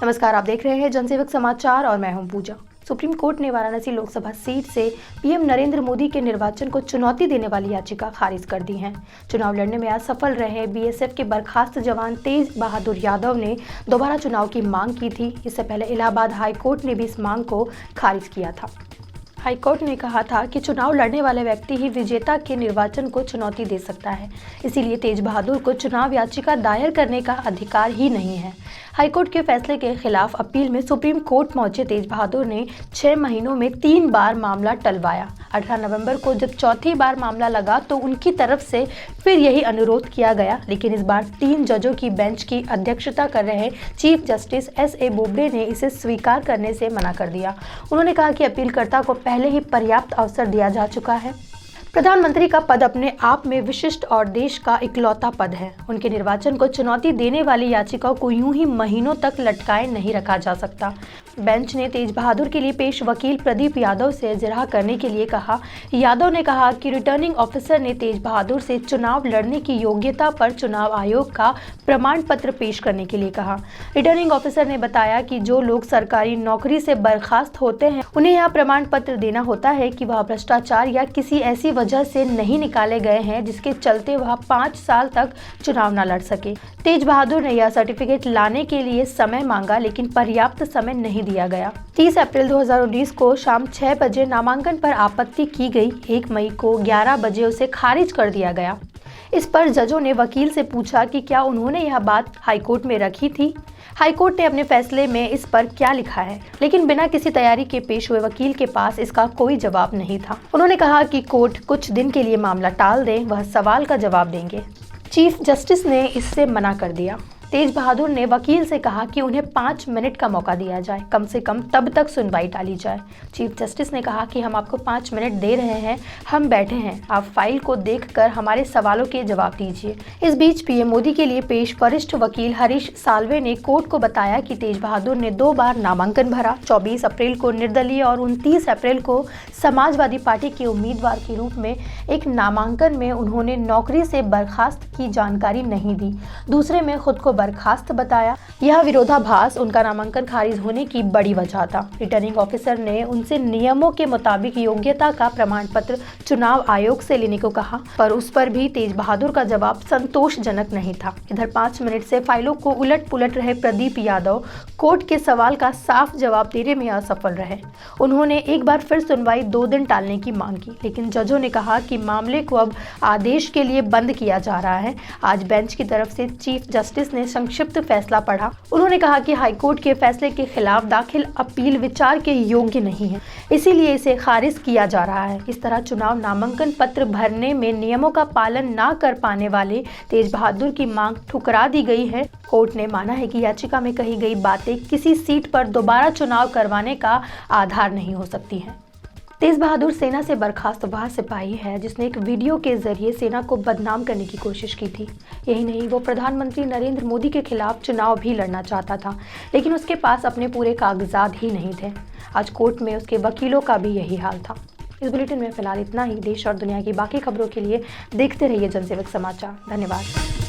नमस्कार, आप देख रहे हैं जनसेवक समाचार और मैं हूं पूजा। सुप्रीम कोर्ट ने वाराणसी लोकसभा सीट से पीएम नरेंद्र मोदी के निर्वाचन को चुनौती देने वाली याचिका खारिज कर दी है। चुनाव लड़ने में असफल रहे बीएसएफ के बर्खास्त जवान तेज बहादुर यादव ने दोबारा चुनाव की मांग की थी। इससे पहले इलाहाबाद हाई कोर्ट ने भी इस मांग को खारिज किया था। हाईकोर्ट ने कहा था कि चुनाव लड़ने वाले व्यक्ति ही विजेता के निर्वाचन को चुनौती दे सकता है, इसीलिए तेज बहादुर को चुनाव याचिका दायर करने का अधिकार ही नहीं है। हाईकोर्ट के फैसले के खिलाफ अपील में सुप्रीम कोर्ट पहुंचे तेज बहादुर ने 6 महीनों में 3 बार मामला टलवाया। 18 नवंबर को जब चौथी बार मामला लगा तो उनकी तरफ से फिर यही अनुरोध किया गया, लेकिन इस बार 3 जजों की बेंच की अध्यक्षता कर रहे चीफ जस्टिस एस.ए. बोबडे ने इसे स्वीकार करने से मना कर दिया। उन्होंने कहा कि अपीलकर्ता को पहले ही पर्याप्त अवसर दिया जा चुका है। प्रधानमंत्री का पद अपने आप में विशिष्ट और देश का इकलौता पद है। उनके निर्वाचन को चुनौती देने वाली याचिकाओं को यूं ही महीनों तक लटकाए नहीं रखा जा सकता। बेंच ने तेज बहादुर के लिए पेश वकील प्रदीप यादव से जिरह करने के लिए कहा। यादव ने कहा कि रिटर्निंग ऑफिसर ने तेज बहादुर से चुनाव लड़ने की योग्यता पर चुनाव आयोग का प्रमाण पत्र पेश करने के लिए कहा। रिटर्निंग ऑफिसर ने बताया कि जो लोग सरकारी नौकरी से बर्खास्त होते हैं उन्हें यह प्रमाण पत्र देना होता है कि वह भ्रष्टाचार या किसी ऐसी वजह से नहीं निकाले गए हैं जिसके चलते वह 5 साल तक चुनाव न लड़ सके। तेज बहादुर ने यह सर्टिफिकेट लाने के लिए समय मांगा, लेकिन पर्याप्त समय नहीं दिया गया। 30 अप्रैल 2019 को शाम 6 बजे नामांकन पर आपत्ति की गई। 1 मई को 11 बजे उसे खारिज कर दिया गया। इस पर जजों ने वकील से पूछा कि क्या उन्होंने यह बात हाईकोर्ट में रखी थी। हाईकोर्ट ने अपने फैसले में इस पर क्या लिखा है, लेकिन बिना किसी तैयारी के पेश हुए वकील के पास इसका कोई जवाब नहीं था। उन्होंने कहा कि कोर्ट कुछ दिन के लिए मामला टाल दे, वह सवाल का जवाब देंगे। चीफ जस्टिस ने इससे मना कर दिया। तेज बहादुर ने वकील से कहा कि उन्हें 5 मिनट का मौका दिया जाए, कम से कम तब तक सुनवाई टाली जाए। चीफ जस्टिस ने कहा कि हम आपको 5 मिनट दे रहे हैं, हम बैठे हैं, आप फाइल को देखकर हमारे सवालों के जवाब दीजिए। इस बीच पीएम मोदी के लिए पेश वरिष्ठ वकील हरीश साल्वे ने कोर्ट को बताया कि तेज बहादुर ने 2 बार नामांकन भरा। 24 अप्रैल को निर्दलीय और 29 अप्रैल को समाजवादी पार्टी के उम्मीदवार के रूप में एक नामांकन में उन्होंने नौकरी से बर्खास्त की जानकारी नहीं दी, दूसरे में खुद को बर्खास्त बताया। यह विरोधाभास उनका नामांकन खारिज होने की बड़ी वजह था। रिटर्निंग ऑफिसर ने उनसे नियमों के मुताबिक योग्यता का प्रमाण पत्र चुनाव आयोग से लेने को कहा, पर उस पर भी तेज बहादुर का जवाब संतोषजनक नहीं था। इधर 5 मिनट से फाइलों को उलट पुलट रहे प्रदीप यादव कोर्ट के सवाल का साफ जवाब देने में असफल रहे। उन्होंने एक बार फिर सुनवाई 2 दिन टालने की मांग की, लेकिन जजों ने कहा कि मामले को अब आदेश के लिए बंद किया जा रहा है। आज बेंच की तरफ से चीफ जस्टिस ने संक्षिप्त फैसला पढ़ा। उन्होंने कहा कि हाईकोर्ट के फैसले के खिलाफ दाखिल अपील विचार के योग्य नहीं है, इसीलिए इसे खारिज किया जा रहा है। इस तरह चुनाव नामांकन पत्र भरने में नियमों का पालन न कर पाने वाले तेज बहादुर की मांग ठुकरा दी गई है। कोर्ट ने माना है कि याचिका में कही गई बातें किसी सीट पर दोबारा चुनाव करवाने का आधार नहीं हो सकती हैं। तेज बहादुर सेना से बर्खास्त वह सिपाही है जिसने एक वीडियो के जरिए सेना को बदनाम करने की कोशिश की थी। यही नहीं, वो प्रधानमंत्री नरेंद्र मोदी के खिलाफ चुनाव भी लड़ना चाहता था, लेकिन उसके पास अपने पूरे कागजात ही नहीं थे। आज कोर्ट में उसके वकीलों का भी यही हाल था। इस बुलेटिन में फिलहाल इतना ही। देश और दुनिया की बाकी खबरों के लिए देखते रहिए जनसेवक समाचार। धन्यवाद।